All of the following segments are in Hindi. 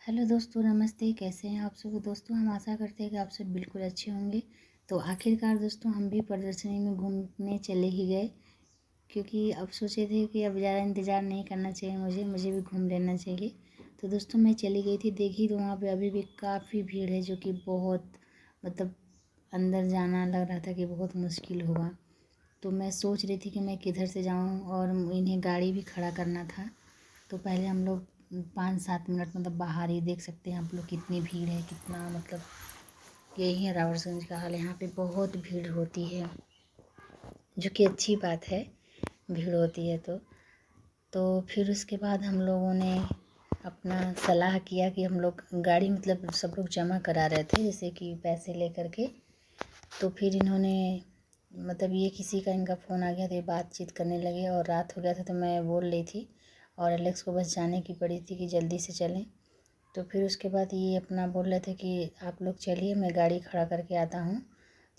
हेलो दोस्तों, नमस्ते। कैसे हैं आप सब दोस्तों? हम आशा करते हैं कि आप सब बिल्कुल अच्छे होंगे। तो आखिरकार दोस्तों हम भी प्रदर्शनी में घूमने चले ही गए, क्योंकि अब सोचे थे कि अब ज़्यादा इंतज़ार नहीं करना चाहिए, मुझे भी घूम लेना चाहिए। तो दोस्तों मैं चली गई थी, देखी तो वहाँ पे अभी भी काफ़ी भीड़ है, जो कि बहुत मतलब अंदर जाना लग रहा था कि बहुत मुश्किल होगा। तो मैं सोच रही थी कि मैं किधर से जाऊँ, और इन्हें गाड़ी भी खड़ा करना था। तो पहले हम लोग 5-7 मिनट मतलब बाहर ही देख सकते हैं आप लोग कितनी भीड़ है, कितना मतलब यही है रावटगंज का हाल। यहाँ पे बहुत भीड़ होती है, जो कि अच्छी बात है, भीड़ होती है तो फिर उसके बाद हम लोगों ने अपना सलाह किया कि हम लोग गाड़ी मतलब सब लोग जमा करा रहे थे, जैसे कि पैसे लेकर के। तो फिर इन्होंने मतलब ये किसी का इनका फ़ोन आ गया, तो ये बातचीत करने लगे, और रात हो गया था तो मैं बोल रही थी, और एलेक्स को बस जाने की पड़ी थी कि जल्दी से चलें। तो फिर उसके बाद ये अपना बोल रहे थे कि आप लोग चलिए, मैं गाड़ी खड़ा करके आता हूँ।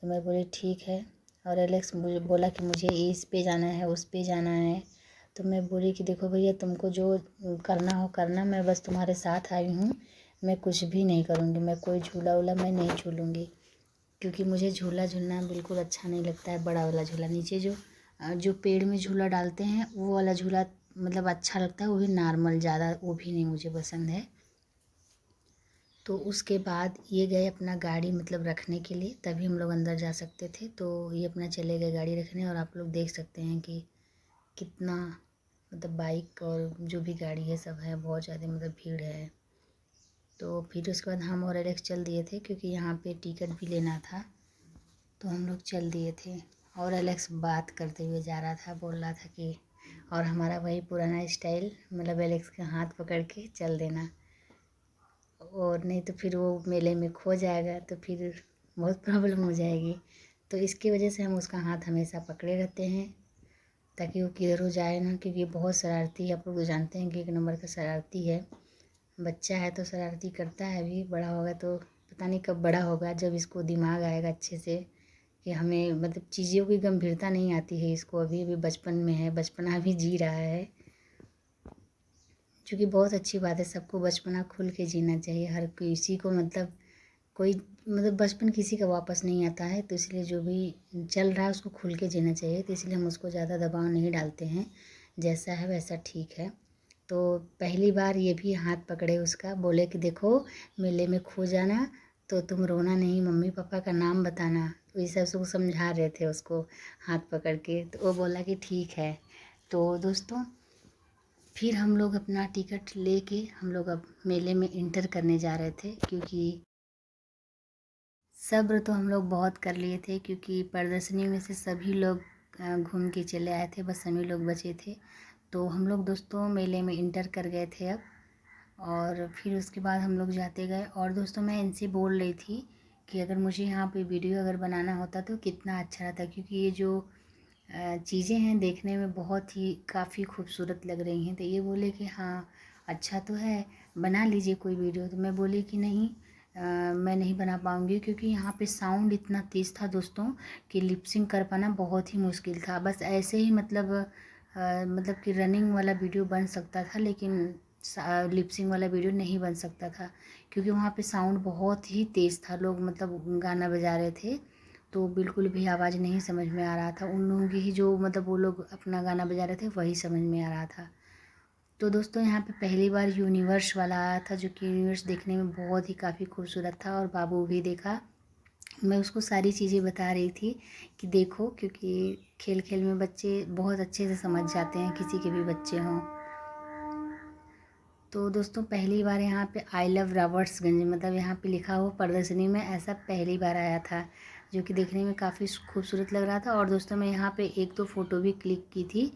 तो मैं बोली ठीक है, और एलेक्स मुझे बोला कि मुझे इस पे जाना है, उस पे जाना है। तो मैं बोली कि देखो भैया, तुमको जो करना हो करना, मैं बस तुम्हारे साथ आई हूँ, मैं कुछ भी नहीं करूँगी, मैं कोई झूला वूला मैं नहीं झूलूँगी, क्योंकि मुझे झूला झूलना बिल्कुल अच्छा नहीं लगता है। बड़ा वाला झूला, नीचे जो पेड़ में झूला डालते हैं वो वाला झूला मतलब अच्छा लगता है, वो भी नॉर्मल, ज़्यादा वो भी नहीं मुझे पसंद है। तो उसके बाद ये गए अपना गाड़ी मतलब रखने के लिए, तभी हम लोग अंदर जा सकते थे। तो ये अपना चले गए गाड़ी रखने, और आप लोग देख सकते हैं कि कितना मतलब बाइक और जो भी गाड़ी है सब है, बहुत ज़्यादा मतलब भीड़ है। तो फिर उसके बाद हम और एलेक्स चल दिए थे, क्योंकि यहाँ पे टिकट भी लेना था, तो हम लोग चल दिए थे। और एलेक्स बात करते हुए जा रहा था, बोल रहा था कि और हमारा वही पुराना स्टाइल, मतलब एलेक्स का हाथ पकड़ के चल देना, और नहीं तो फिर वो मेले में खो जाएगा, तो फिर बहुत प्रॉब्लम हो जाएगी। तो इसकी वजह से हम उसका हाथ हमेशा पकड़े रहते हैं, ताकि वो किधर हो जाए ना, क्योंकि बहुत शरारती है। आप लोग तो जानते हैं कि एक नंबर का शरारती है। बच्चा है तो शरारती करता है, अभी बड़ा होगा तो पता नहीं कब बड़ा होगा, जब इसको दिमाग आएगा अच्छे से, कि हमें मतलब चीज़ों की गंभीरता नहीं आती है इसको, अभी अभी बचपन में है, बचपना अभी जी रहा है, जो कि बहुत अच्छी बात है। सबको बचपना खुल के जीना चाहिए, हर किसी को मतलब कोई मतलब बचपन किसी का वापस नहीं आता है, तो इसलिए जो भी चल रहा है उसको खुल के जीना चाहिए। तो इसलिए हम उसको ज़्यादा दबाव नहीं डालते हैं, जैसा है वैसा ठीक है। तो पहली बार ये भी हाथ पकड़े उसका, बोले कि देखो मेले में खो जाना तो तुम रोना नहीं, मम्मी पापा का नाम बताना। तो ये सब उसको समझा रहे थे उसको हाथ पकड़ के, तो वो बोला कि ठीक है। तो दोस्तों फिर हम लोग अपना टिकट लेके हम लोग अब मेले में इंटर करने जा रहे थे, क्योंकि सब्र तो हम लोग बहुत कर लिए थे, क्योंकि प्रदर्शनी में से सभी लोग घूम के चले आए थे, बस हम ही लोग बचे थे। तो हम लोग दोस्तों मेले में इंटर कर गए थे अब, और फिर उसके बाद हम लोग जाते गए। और दोस्तों मैं इनसे बोल रही थी कि अगर मुझे यहाँ पे वीडियो अगर बनाना होता तो कितना अच्छा रहता, क्योंकि ये जो चीज़ें हैं देखने में बहुत ही काफ़ी खूबसूरत लग रही हैं। तो ये बोले कि हाँ अच्छा तो है, बना लीजिए कोई वीडियो। तो मैं बोली कि नहीं, मैं नहीं बना पाऊँगी, क्योंकि यहाँ पे साउंड इतना तेज़ था दोस्तों कि लिपसिंग कर पाना बहुत ही मुश्किल था। बस ऐसे ही मतलब कि रनिंग वाला वीडियो बन सकता था, लेकिन लिपसिंग वाला वीडियो नहीं बन सकता था, क्योंकि वहाँ पे साउंड बहुत ही तेज़ था। लोग मतलब गाना बजा रहे थे, तो बिल्कुल भी आवाज़ नहीं समझ में आ रहा था। उन लोगों की ही जो मतलब वो लोग अपना गाना बजा रहे थे वही समझ में आ रहा था। तो दोस्तों यहाँ पे पहली बार यूनिवर्स वाला आया था, जो कि यूनिवर्स देखने में बहुत ही काफ़ी खूबसूरत था, और बाबू भी देखा। मैं उसको सारी चीज़ें बता रही थी कि देखो, क्योंकि खेल खेल में बच्चे बहुत अच्छे से समझ जाते हैं, किसी के भी बच्चे हों। तो दोस्तों पहली बार यहाँ पे आई लव रावर्ट्सगंज मतलब यहाँ पे लिखा हुआ प्रदर्शनी में ऐसा पहली बार आया था, जो कि देखने में काफ़ी खूबसूरत लग रहा था। और दोस्तों मैं यहाँ पे एक दो फ़ोटो भी क्लिक की थी,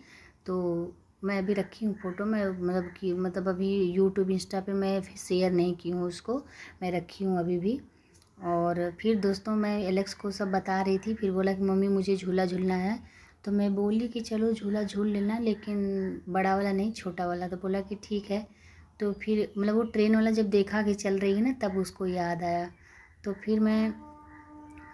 तो मैं अभी रखी हूँ फ़ोटो। मैं मतलब अभी यूट्यूब इंस्टा पे मैं शेयर नहीं की हूँ उसको, मैं रखी हूँ अभी भी। और फिर दोस्तों मैं एलेक्स को सब बता रही थी, फिर बोला कि मम्मी मुझे झूला झूलना है। तो मैं बोली कि चलो झूला झूल लेना, लेकिन बड़ा वाला नहीं, छोटा वाला। तो बोला कि ठीक है। तो फिर मतलब वो ट्रेन वाला जब देखा कि चल रही है ना, तब उसको याद आया। तो फिर मैं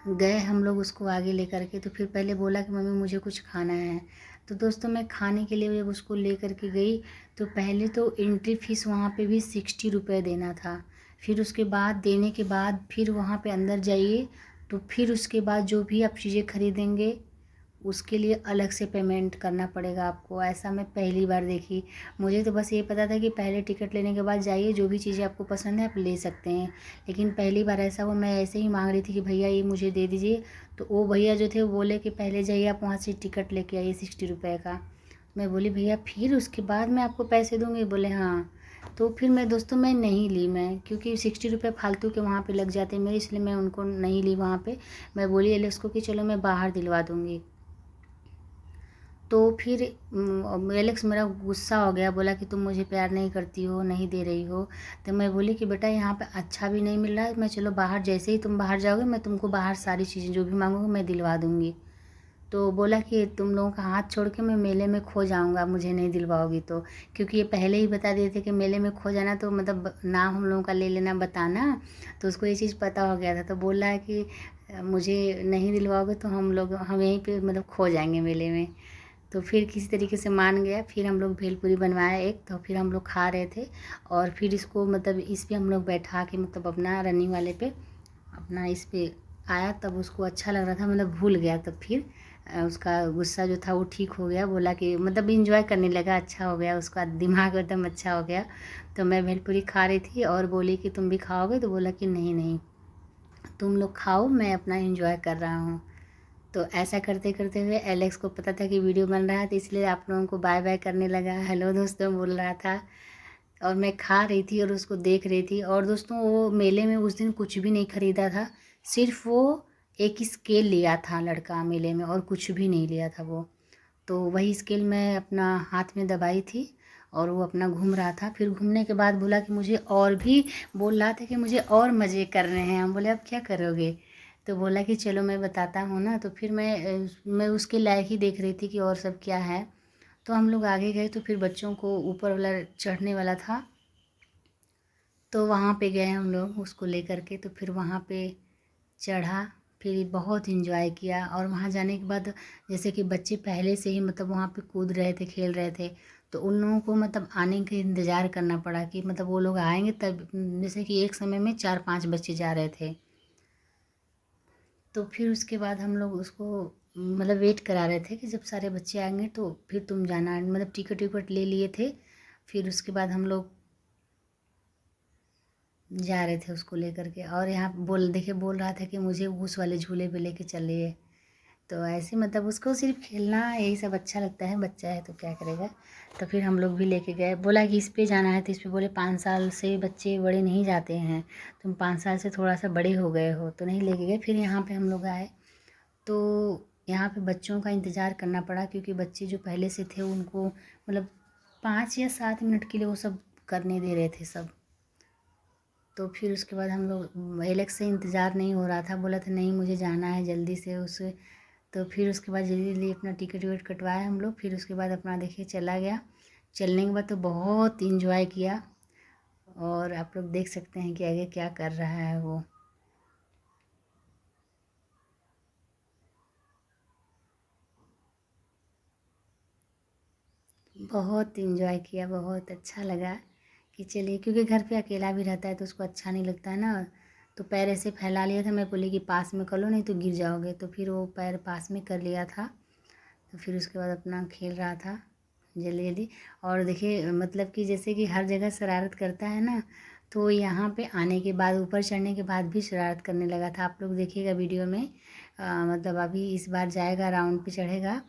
गए हम लोग उसको आगे लेकर के। तो फिर पहले बोला कि मम्मी मुझे कुछ खाना है, तो दोस्तों मैं खाने के लिए जब उसको ले कर के गई तो पहले तो एंट्री फ़ीस वहाँ पे भी 60 रुपये देना था। फिर उसके बाद देने के बाद फिर वहाँ पे अंदर जाइए तो फिर उसके बाद जो भी आप चीज़ें खरीदेंगे उसके लिए अलग से पेमेंट करना पड़ेगा आपको। ऐसा मैं पहली बार देखी। मुझे तो बस ये पता था कि पहले टिकट लेने के बाद जाइए, जो भी चीज़ें आपको पसंद है आप ले सकते हैं। लेकिन पहली बार ऐसा हुआ, मैं ऐसे ही मांग रही थी कि भैया ये मुझे दे दीजिए, तो वो भैया जो थे वो बोले कि पहले जाइए आप वहाँ से टिकट लेके आइए 60 रुपये का। मैं बोली भैया फिर उसके बाद मैं आपको पैसे दूँगी? बोले हाँ। तो फिर मैं दोस्तों मैं नहीं ली, मैं क्योंकि 60 रुपये फालतू के वहाँ पे लग जाते मेरे, इसलिए मैं उनको नहीं ली वहाँ पे। मैं बोली एलेक्स को कि चलो मैं बाहर दिलवा दूँगी। तो फिर एलेक्स मेरा गुस्सा हो गया, बोला कि तुम मुझे प्यार नहीं करती हो, नहीं दे रही हो। तो मैं बोली कि बेटा यहाँ पे अच्छा भी नहीं मिल रहा है, मैं चलो बाहर, जैसे ही तुम बाहर जाओगे मैं तुमको बाहर सारी चीज़ें जो भी मांगोगे मैं दिलवा दूँगी। तो बोला कि तुम लोगों का हाथ छोड़ के मैं मेले में खो जाऊंगा, मुझे नहीं दिलवाओगी तो। क्योंकि ये पहले ही बता दिए थे कि मेले में खो जाना तो मतलब नाम हम लोगों का ले लेना, बताना। तो उसको ये चीज़ पता हो गया था, तो बोल रहा है कि मुझे नहीं दिलवाओगे तो हम यहीं पे मतलब खो जाएंगे मेले में। तो फिर किसी तरीके से मान गया। फिर हम लोग भेलपूरी बनवाया एक, तो फिर हम लोग खा रहे थे और फिर इसको मतलब इस पे हम लोग बैठा के मतलब अपना रनिंग वाले पे अपना इस पे आया, तब उसको अच्छा लग रहा था, मतलब भूल गया। तब फिर उसका गुस्सा जो था वो ठीक हो गया, बोला कि मतलब इंजॉय करने लगा, अच्छा हो गया, उसका दिमाग एकदम अच्छा हो गया। तो मैं भेलपूरी खा रही थी और बोली कि तुम भी खाओगे? तो बोला कि नहीं नहीं तुम लोग खाओ, मैं अपना इंजॉय कर रहा हूँ। तो ऐसा करते करते हुए एलेक्स को पता था कि वीडियो बन रहा है, तो इसलिए आप लोगों को बाय बाय करने लगा, हेलो दोस्तों बोल रहा था। और मैं खा रही थी और उसको देख रही थी। और दोस्तों वो मेले में उस दिन कुछ भी नहीं ख़रीदा था, सिर्फ वो एक स्केल लिया था लड़का मेले में, और कुछ भी नहीं लिया था वो। तो वही स्केल मैं अपना हाथ में दबाई थी और वो अपना घूम रहा था। फिर घूमने के बाद बोला कि मुझे और भी, बोल रहा था कि मुझे और मज़े करने हैं। हम बोले अब क्या करोगे? तो बोला कि चलो मैं बताता हूँ ना। तो फिर मैं उसके लायक ही देख रही थी कि और सब क्या है। तो हम लोग आगे गए तो फिर बच्चों को ऊपर वाला चढ़ने वाला था, तो वहाँ पे गए हम लोग उसको लेकर के। तो फिर वहाँ पे चढ़ा, फिर बहुत इन्जॉय किया। और वहाँ जाने के बाद जैसे कि बच्चे पहले से ही मतलब वहाँ पे कूद रहे थे, खेल रहे थे, तो उन लोगों को मतलब आने का इंतज़ार करना पड़ा कि मतलब वो लोग आएंगे तब। जैसे कि एक समय में 4-5 बच्चे जा रहे थे। तो फिर उसके बाद हम लोग उसको मतलब वेट करा रहे थे कि जब सारे बच्चे आएंगे तो फिर तुम जाना, मतलब टिकट विकट ले लिए थे। फिर उसके बाद हम लोग जा रहे थे उसको लेकर के। और यहाँ बोल रहा था कि मुझे उस वाले झूले पे लेके चलिए। तो ऐसे मतलब उसको सिर्फ खेलना यही सब अच्छा लगता है, बच्चा है तो क्या करेगा। तो फिर हम लोग भी लेके गए, बोला कि इस पे जाना है, तो इस पे बोले 5 साल से बच्चे बड़े नहीं जाते हैं, तुम 5 साल से थोड़ा सा बड़े हो गए हो, तो नहीं लेके गए। फिर यहाँ पे हम लोग आए तो यहाँ पे बच्चों का इंतज़ार करना पड़ा, क्योंकि बच्चे जो पहले से थे उनको मतलब 5 या 7 मिनट के लिए वो सब करने दे रहे थे सब। तो फिर उसके बाद हम लोग, एलेक्स से इंतज़ार नहीं हो रहा था, बोला था नहीं मुझे जाना है जल्दी से उसे। तो फिर उसके बाद जल्दी जल्दी अपना टिकट विकट कटवाया हम लोग। फिर उसके बाद अपना देखिए चला गया। चलने के बाद तो बहुत इंजॉय किया, और आप लोग देख सकते हैं कि आगे क्या कर रहा है वो। बहुत इंजॉय किया, बहुत अच्छा लगा कि चलिए, क्योंकि घर पे अकेला भी रहता है तो उसको अच्छा नहीं लगता है ना। तो पैर ऐसे फैला लिया था, मैं बोली कि पास में कर लो नहीं तो गिर जाओगे, तो फिर वो पैर पास में कर लिया था। तो फिर उसके बाद अपना खेल रहा था जल्दी जल्दी। और देखिए मतलब कि जैसे कि हर जगह शरारत करता है ना, तो यहाँ पे आने के बाद ऊपर चढ़ने के बाद भी शरारत करने लगा था। आप लोग देखिएगा वीडियो में। मतलब अभी इस बार जाएगा राउंड पे चढ़ेगा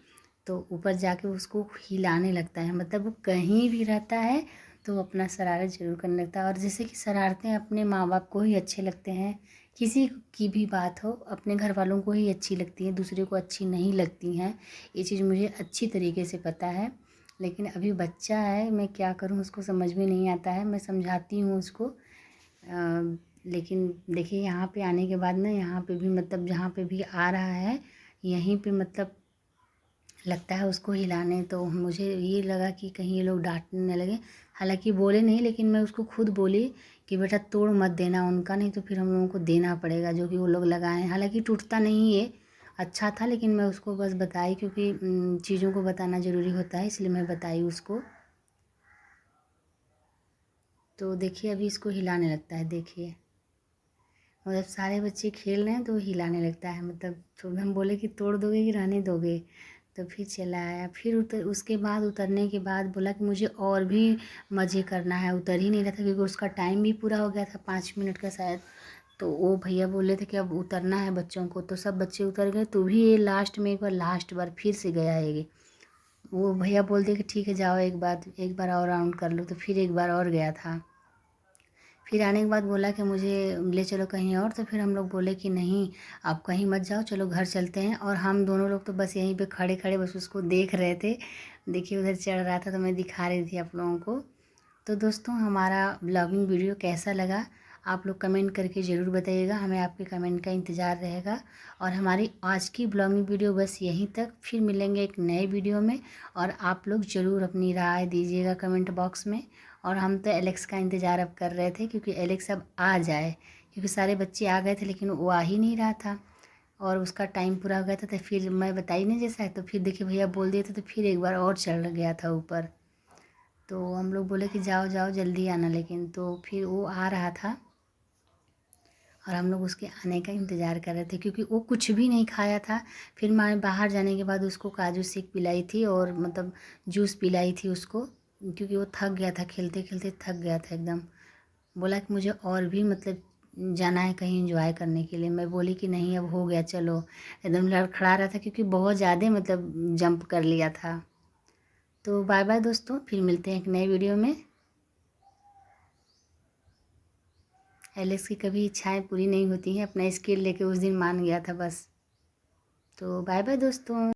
तो ऊपर जाके उसको हिलाने लगता है, मतलब वो कहीं भी रहता है तो वो अपना शरारत ज़रूर करने लगता है। और जैसे कि शरारतें अपने माँ बाप को ही अच्छे लगते हैं, किसी की भी बात हो अपने घर वालों को ही अच्छी लगती है, दूसरे को अच्छी नहीं लगती हैं। ये चीज़ मुझे अच्छी तरीके से पता है। लेकिन अभी बच्चा है, मैं क्या करूँ, उसको समझ में नहीं आता है, मैं समझाती हूँ उसको। लेकिन देखिए यहाँ पे आने के बाद ना, यहाँ पे भी मतलब जहाँ पे भी आ रहा है यहीं पे मतलब लगता है उसको हिलाने। तो मुझे ये लगा कि कहीं ये लोग डांटने न लगे। हालांकि बोले नहीं, लेकिन मैं उसको खुद बोली कि बेटा तोड़ मत देना उनका, नहीं तो फिर हम लोगों को देना पड़ेगा जो कि वो लोग लगाए हैं। हालांकि टूटता नहीं है, अच्छा था, लेकिन मैं उसको बस बताई क्योंकि चीज़ों को बताना ज़रूरी होता है, इसलिए मैं बताई उसको। तो देखिए अभी इसको हिलाने लगता है, देखिए मतलब सारे बच्चे खेल रहे हैं तो हिलाने लगता है, मतलब तो हम बोले कि तोड़ दोगे कि रहने दोगे। तो फिर चला आया, फिर उसके बाद उतरने के बाद बोला कि मुझे और भी मज़े करना है। उतर ही नहीं रहा था क्योंकि उसका टाइम भी पूरा हो गया था, 5 मिनट का शायद। तो वो भैया बोले थे कि अब उतरना है बच्चों को, तो सब बच्चे उतर गए। तो भी ये लास्ट में लास्ट बार फिर से गया है ये। वो भैया बोलते कि ठीक है जाओ, एक बार और राउंड कर लो। तो फिर एक बार और गया था। फिर आने के बाद बोला कि मुझे ले चलो कहीं और। तो फिर हम लोग बोले कि नहीं, आप कहीं मत जाओ, चलो घर चलते हैं। और हम दोनों लोग तो बस यहीं पे खड़े खड़े बस उसको देख रहे थे। देखिए उधर चढ़ रहा था तो मैं दिखा रही थी आप लोगों को। तो दोस्तों हमारा ब्लॉगिंग वीडियो कैसा लगा आप लोग कमेंट करके ज़रूर बताइएगा, हमें आपके कमेंट का इंतज़ार रहेगा। और हमारी आज की ब्लॉगिंग वीडियो बस यहीं तक, फिर मिलेंगे एक नए वीडियो में। और आप लोग ज़रूर अपनी राय दीजिएगा कमेंट बॉक्स में। और हम तो एलेक्स का इंतज़ार अब कर रहे थे क्योंकि एलेक्स अब आ जाए, क्योंकि सारे बच्चे आ गए थे लेकिन वो आ ही नहीं रहा था और उसका टाइम पूरा हो गया था। तो फिर मैं बताई नहीं जैसा है, तो फिर देखिए भैया बोल दिए थे तो फिर एक बार और चढ़ गया था ऊपर। तो हम लोग बोले कि जाओ जाओ जल्दी आना, लेकिन तो फिर वो आ रहा था और हम लोग उसके आने का इंतज़ार कर रहे थे क्योंकि वो कुछ भी नहीं खाया था। फिर मैं बाहर जाने के बाद उसको काजू शेक पिलाई थी और मतलब जूस पिलाई थी उसको, क्योंकि वो थक गया था, खेलते खेलते थक गया था एकदम। बोला कि मुझे और भी मतलब जाना है कहीं इंजॉय करने के लिए। मैं बोली कि नहीं अब हो गया चलो, एकदम लड़खड़ा रहा था क्योंकि बहुत ज़्यादा मतलब जंप कर लिया था। तो बाय बाय दोस्तों, फिर मिलते हैं एक नए वीडियो में। एलेक्स की कभी इच्छाएं पूरी नहीं होती हैं, अपना स्किल लेके उस दिन मान गया था बस। तो बाय बाय दोस्तों।